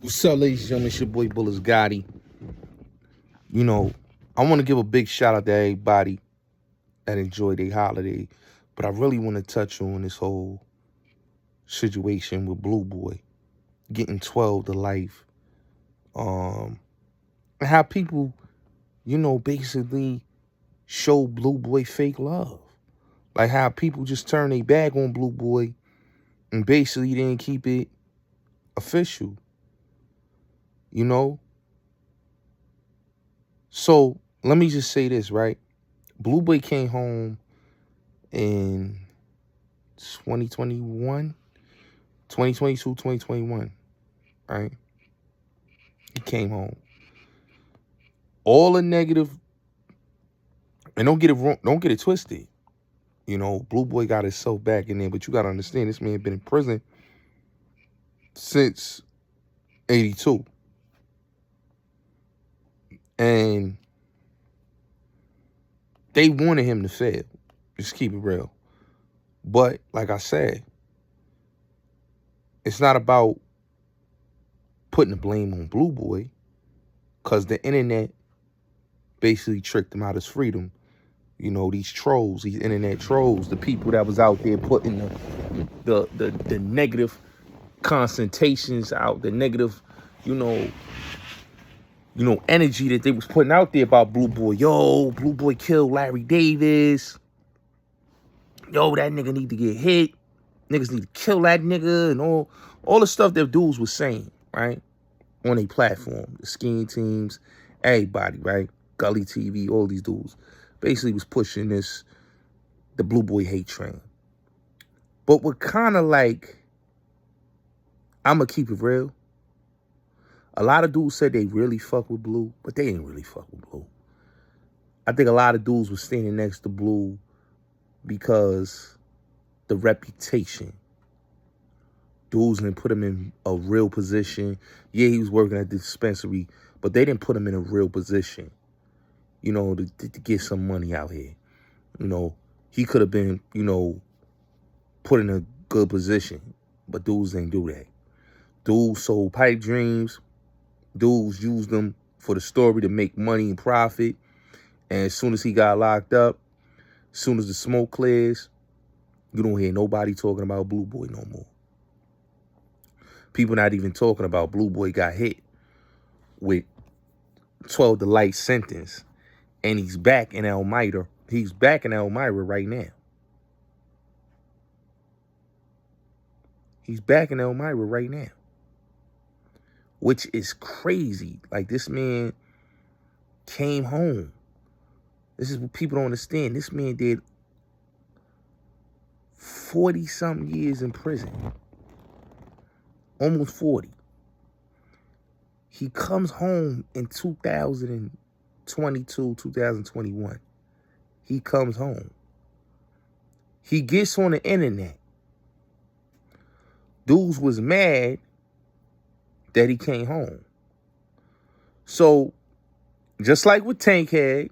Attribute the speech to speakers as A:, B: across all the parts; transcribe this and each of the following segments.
A: What's up, ladies and gentlemen? It's your boy Bulletz Gotti. You know, I want to give a big shout out to everybody that enjoyed their holiday, but I really want to touch on this whole situation with Blue Boy getting 12 to life, and how people, basically show Blue Boy fake love, like how people just turn their back on Blue Boy and basically didn't keep it official. So let me just say this, right? Blue Boy came home in 2021, 2022, 2021, right? He came home. All the negative, and don't get it wrong, don't get it twisted. Blue Boy got himself back in there, but you got to understand, this man been in prison since 82. And they wanted him to fail. Just keep it real. But like I said, it's not about putting the blame on Blue Boy, because the internet basically tricked him out of his freedom. These trolls, these internet trolls, the people that was out there putting the negative concentrations out, the negative, energy that they was putting out there about Blue Boy. Yo, Blue Boy killed Larry Davis. Yo, that nigga need to get hit. Niggas need to kill that nigga, and all the stuff that dudes was saying, right? On a platform. The scheme teams, everybody, right? Gully TV, all these dudes basically was pushing the Blue Boy hate train. But what kind of like, I'm going to keep it real. A lot of dudes said they really fuck with Blue, but they didn't really fuck with Blue. I think a lot of dudes were standing next to Blue because the reputation. Dudes didn't put him in a real position. Yeah, he was working at the dispensary, but they didn't put him in a real position, to get some money out here. He could have been, put in a good position, but dudes didn't do that. Dudes sold pipe dreams. Dudes used them for the story to make money and profit. And as soon as he got locked up, as soon as the smoke clears, you don't hear nobody talking about Blue Boy no more. People not even talking about Blue Boy got hit with 12 to life sentence. And he's back in Elmira. He's back in Elmira right now. He's back in Elmira right now. Which is crazy. Like, this man came home. This is what people don't understand. This man did 40-something years in prison. Almost 40. He comes home in 2022, 2021. He comes home. He gets on the internet. Dudes was mad that he came home. So, just like with Tankhead,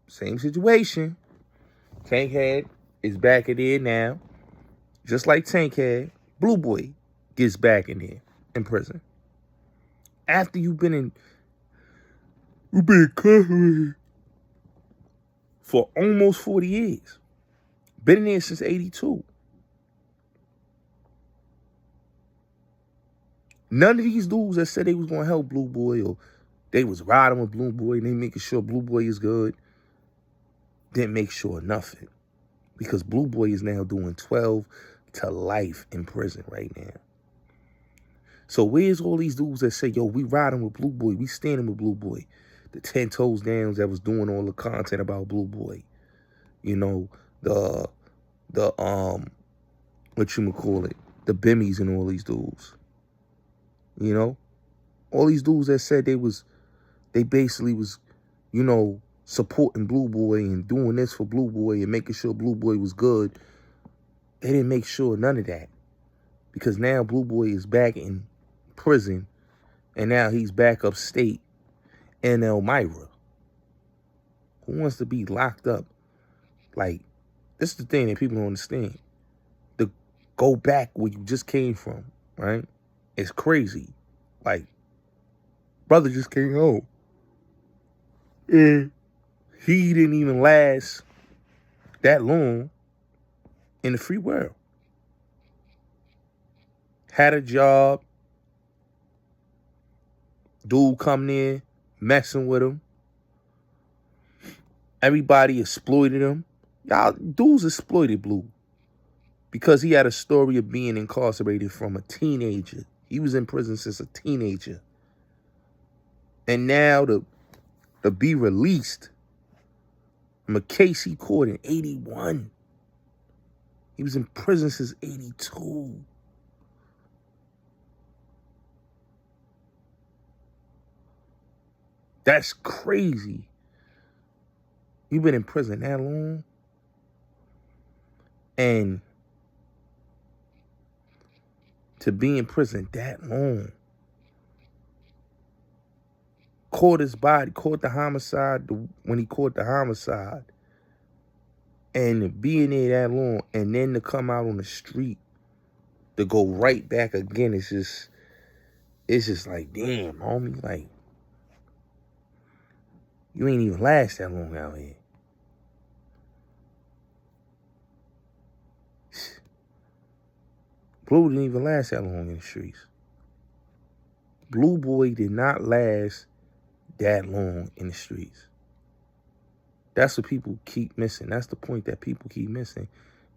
A: same situation. Tankhead is back in there now. Just like Tankhead, Blue Boy gets back in there in prison. After you've been custody for almost 40 years. Been in there since 82. None of these dudes that said they was going to help Blue Boy, or they was riding with Blue Boy and they making sure Blue Boy is good, didn't make sure of nothing. Because Blue Boy is now doing 12 to life in prison right now. So where's all these dudes that say, yo, we riding with Blue Boy, we standing with Blue Boy? The 10 toes downs that was doing all the content about Blue Boy. The the Bimmies and all these dudes. All these dudes that said they basically was, supporting Blue Boy and doing this for Blue Boy and making sure Blue Boy was good. They didn't make sure none of that. Because now Blue Boy is back in prison, and now he's back upstate in Elmira. Who wants to be locked up? Like, this is the thing that people don't understand. To go back where you just came from, right? It's crazy. Like, brother just came home. And he didn't even last that long in the free world. Had a job. Dude coming in, messing with him. Everybody exploited him. Y'all, dudes exploited Blue because he had a story of being incarcerated from a teenager. He was in prison since a teenager. And now to be released from a case he caught in 81. He was in prison since 82. That's crazy. You've been in prison that long? And to be in prison that long, caught his body, caught the homicide when he caught the homicide, and being there that long, and then to come out on the street, to go right back again, it's just like, damn, homie, like, you ain't even last that long out here. Blue didn't even last that long in the streets. Blue Boy did not last that long in the streets. That's what people keep missing. That's the point that people keep missing.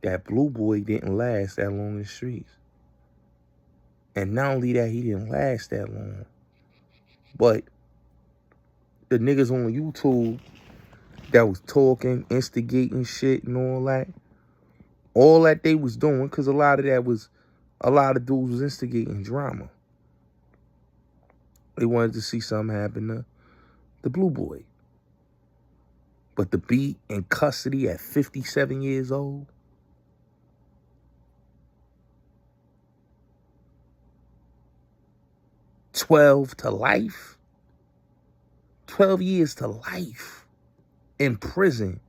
A: That Blue Boy didn't last that long in the streets. And not only that, he didn't last that long, but the niggas on YouTube that was talking, instigating shit and all that they was doing, because a lot of dudes was instigating drama. They wanted to see something happen to the Blue Boy. But to be in custody at 57 years old, $12 to life, 12 years to life in prison.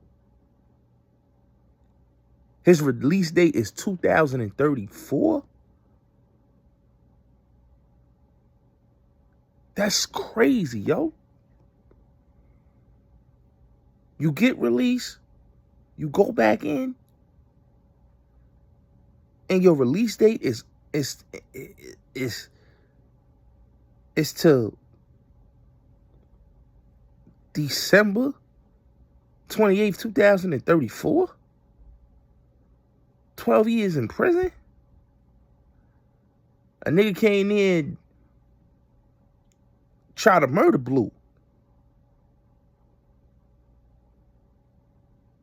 A: His release date is 2034. That's crazy, yo. You get released, you go back in, and your release date is till December 28th, 2034? 12 years in prison? A nigga came in, tried to murder Blue.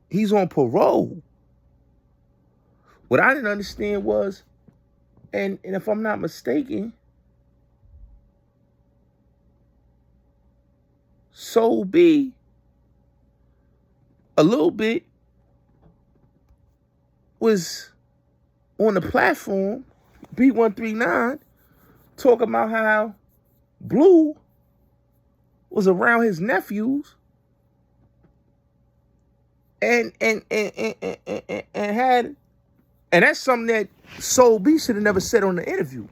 A: He's on parole. What I didn't understand was, and if I'm not mistaken, Soul B, a little bit, was on the platform, B139, talking about how Blue was around his nephews and had, and that's something that Soul B should have never said on the interview,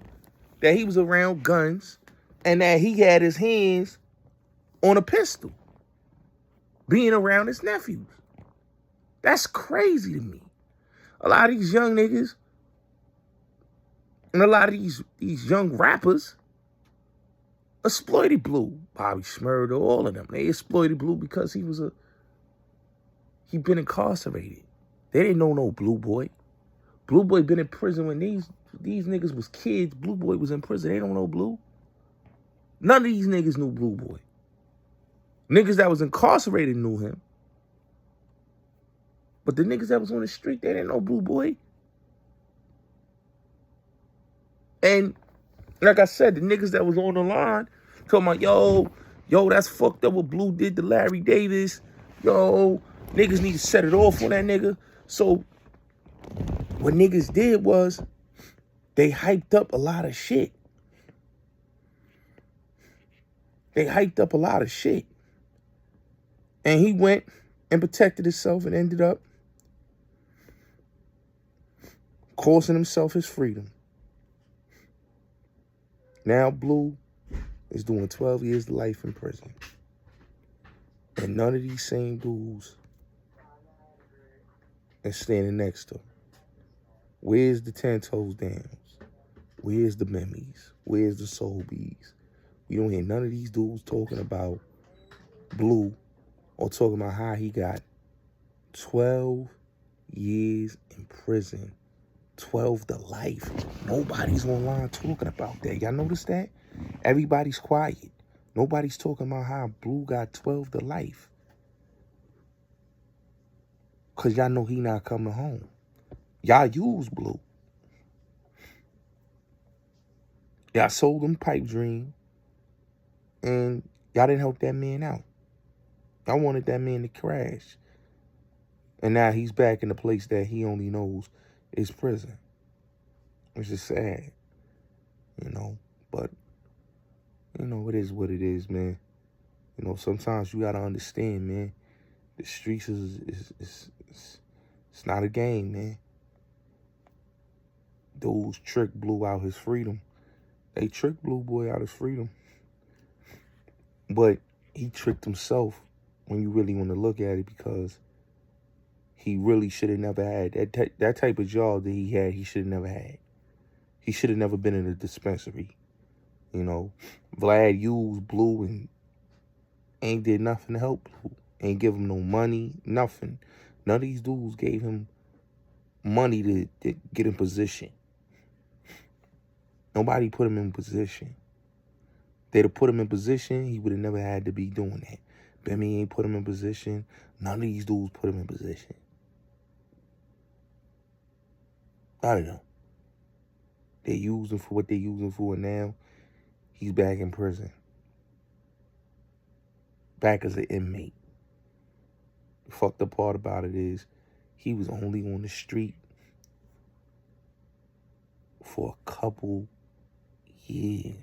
A: that he was around guns and that he had his hands on a pistol, being around his nephews. That's crazy to me. A lot of these young niggas and a lot of these young rappers exploited Blue. Bobby Shmurda, all of them. They exploited Blue because he'd been incarcerated. They didn't know no Blue Boy. Blue Boy been in prison when these niggas was kids. Blue Boy was in prison. They don't know Blue. None of these niggas knew Blue Boy. Niggas that was incarcerated knew him. But the niggas that was on the street, they didn't know Blue Boy. And like I said, the niggas that was on the line talking about, yo, that's fucked up what Blue did to Larry Davis. Yo, niggas need to set it off on that nigga. So what niggas did was they hyped up a lot of shit. And he went and protected himself and ended up costing himself his freedom. Now Blue is doing 12 years to life in prison. And none of these same dudes is standing next to him. Where's the 10 toes downs? Where's the Memmies? Where's the Soul Bees? We don't hear none of these dudes talking about Blue or talking about how he got 12 years in prison. 12 to life. Nobody's online talking about that. Y'all notice that? Everybody's quiet. Nobody's talking about how Blue got 12 to life. Because y'all know he not coming home. Y'all use Blue. Y'all sold him pipe dream. And y'all didn't help that man out. Y'all wanted that man to crash. And now he's back in the place that he only knows is prison. Which is sad. You know. But, you know, it is what it is, man. You know, sometimes you got to understand, man. The streets is it's not a game, man. Those trick Blue out his freedom. They tricked Blue Boy out his freedom. But he tricked himself when you really want to look at it, because he really should have never had that type of job that he had. He should have never had. He should have never been in a dispensary. You know, Vlad used Blue and ain't did nothing to help Blue. Ain't give him no money, nothing. None of these dudes gave him money to get in position. Nobody put him in position. They'd have put him in position, he would have never had to be doing that. Bemmy ain't put him in position. None of these dudes put him in position. I don't know. They used him for what they used him for, and now he's back in prison. Back as an inmate. The fucked up part about it is he was only on the street for a couple years.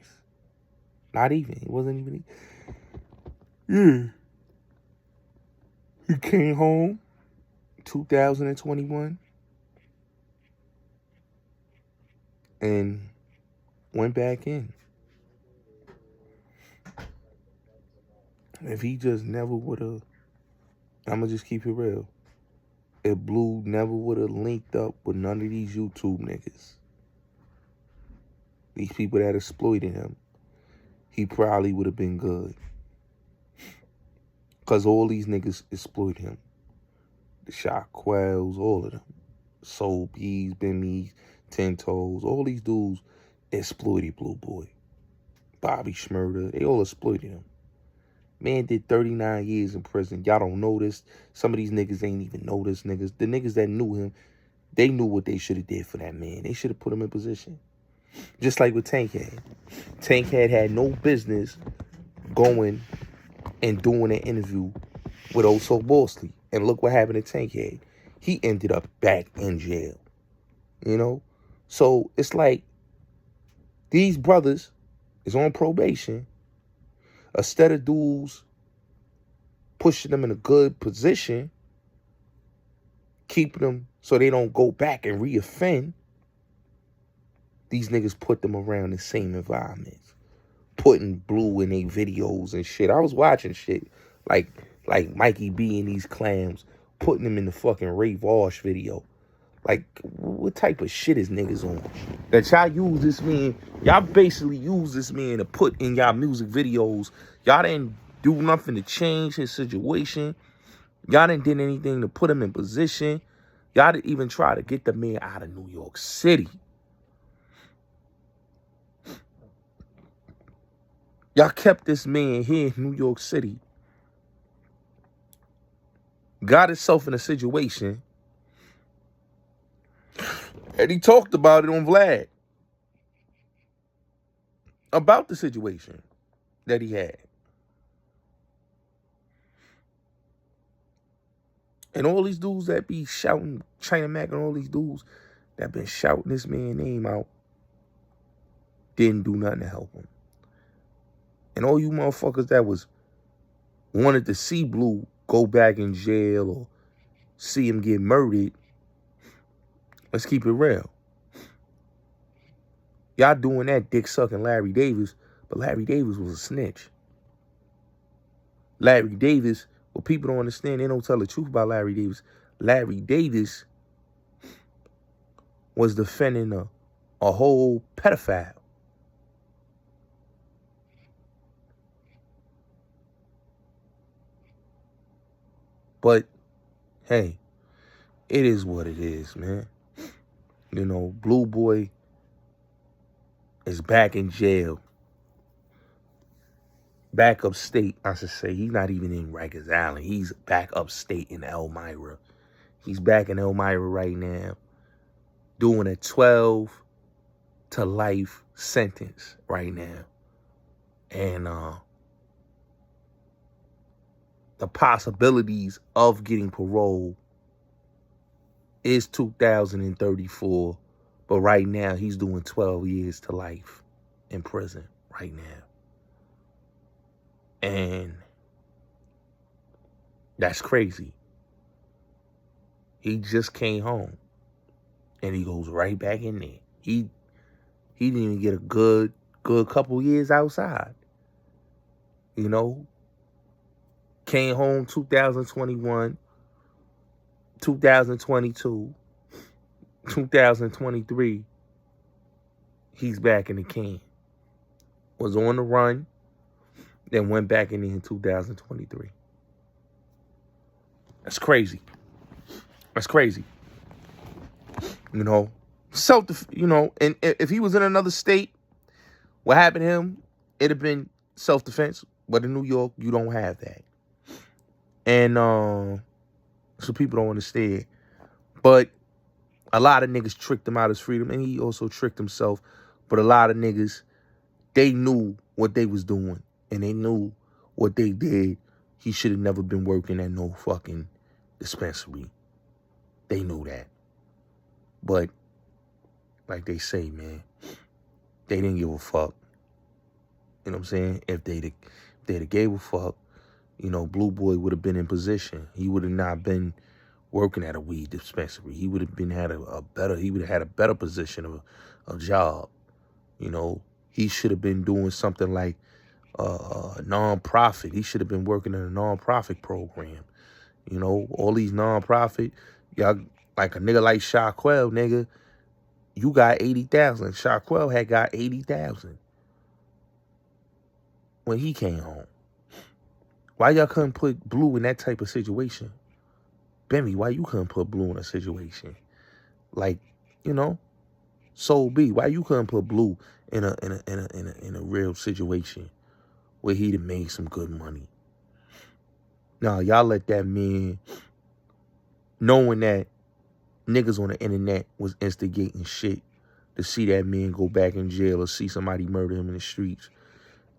A: Not even. It wasn't even. Yeah. He came home 2021 and went back in. If he just never would have, I'm going to just keep it real. If Blue never would have linked up with none of these YouTube niggas, these people that exploited him, he probably would have been good. Because all these niggas exploit him. The Shot Quells, all of them. Soul Bees, Bimmies, 10 Toes, all these dudes exploited Blue Boy. Bobby Schmurder, they all exploited him. Man did 39 years in prison. Y'all don't know this. Some of these niggas ain't even know this niggas. The niggas that knew him, they knew what they should have did for that man. They should have put him in position. Just like with Tankhead. Tankhead had no business going and doing an interview with Oso Borsley. And look what happened to Tankhead. He ended up back in jail. You know? So it's like these brothers is on probation. Instead of dudes pushing them in a good position, keeping them so they don't go back and reoffend, these niggas put them around the same environments. Putting Blue in their videos and shit. I was watching shit like Mikey B and these clams, putting them in the fucking Ray Vosh video. Like, what type of shit is niggas on? That y'all use this man, y'all basically use this man to put in y'all music videos. Y'all didn't do nothing to change his situation. Y'all didn't did anything to put him in position. Y'all didn't even try to get the man out of New York City. Y'all kept this man here in New York City. Got himself in a situation. And he talked about it on Vlad. About the situation that he had. And all these dudes that be shouting China Mac and all these dudes that been shouting this man's name out didn't do nothing to help him. And all you motherfuckers that wanted to see Blue go back in jail or see him get murdered, let's keep it real. Y'all doing that dick sucking Larry Davis But Larry Davis was a snitch. Larry Davis, what people don't understand, they don't tell the truth about Larry Davis. Larry Davis was defending a whole pedophile. But, hey, it is what it is, man. You know, Blue Boy is back in jail. Back upstate, I should say. He's not even in Rikers Island. He's back upstate in Elmira. He's back in Elmira right now, doing a 12 to life sentence right now. And the possibilities of getting parole is 2034. But right now, he's doing 12 years to life in prison right now. And that's crazy. He just came home. And he goes right back in there. He didn't even get a good couple years outside. You know? Came home 2021, 2022, 2023. He's back in the can. Was on the run. Then went back in 2023. That's crazy. That's crazy. You know, and if he was in another state, what happened to him, it'd have been self-defense. But in New York, you don't have that. And so people don't understand. But a lot of niggas tricked him out of his freedom, and he also tricked himself. But a lot of niggas, they knew what they was doing, and they knew what they did. He should have never been working at no fucking dispensary. They knew that. But, like they say, man, they didn't give a fuck. You know what I'm saying? If they'd have gave a fuck, you know, Blue Boy would have been in position. He would have not been working at a weed dispensary. He would have had a better position of job. You know, he should have been doing something like a non-profit. He should have been working in a non-profit program. You know, all these non-profit, y'all, like a nigga like Shaquille, nigga, you got 80,000. Shaquille had got 80,000 when he came home. Why y'all couldn't put Blue in that type of situation? Bemmy, why you couldn't put Blue in a situation? Like, you know, Soul B, why you couldn't put Blue in a real situation where he'd have made some good money? Nah, y'all let that man, knowing that niggas on the internet was instigating shit to see that man go back in jail or see somebody murder him in the streets,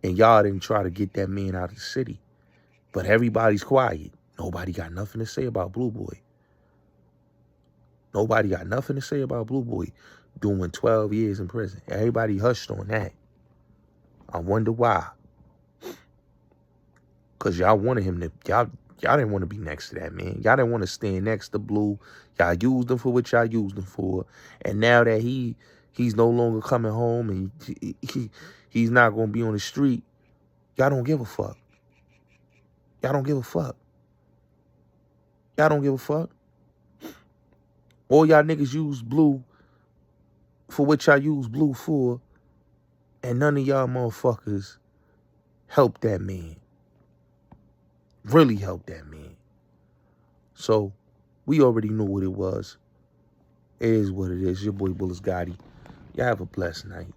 A: and y'all didn't try to get that man out of the city. But everybody's quiet. Nobody got nothing to say about Blue Boy. Nobody got nothing to say about Blue Boy doing 12 years in prison. Everybody hushed on that. I wonder why. Because y'all wanted him to, y'all didn't want to be next to that man. Y'all didn't want to stand next to Blue. Y'all used him for what y'all used him for. And now that he's no longer coming home and he's not going to be on the street, y'all don't give a fuck. Y'all don't give a fuck. Y'all don't give a fuck. All y'all niggas use Blue for what y'all use Blue for, and none of y'all motherfuckers help that man. Really help that man. So, we already knew what it was. It is what it is. Your boy Bulletz Gotti. Y'all have a blessed night.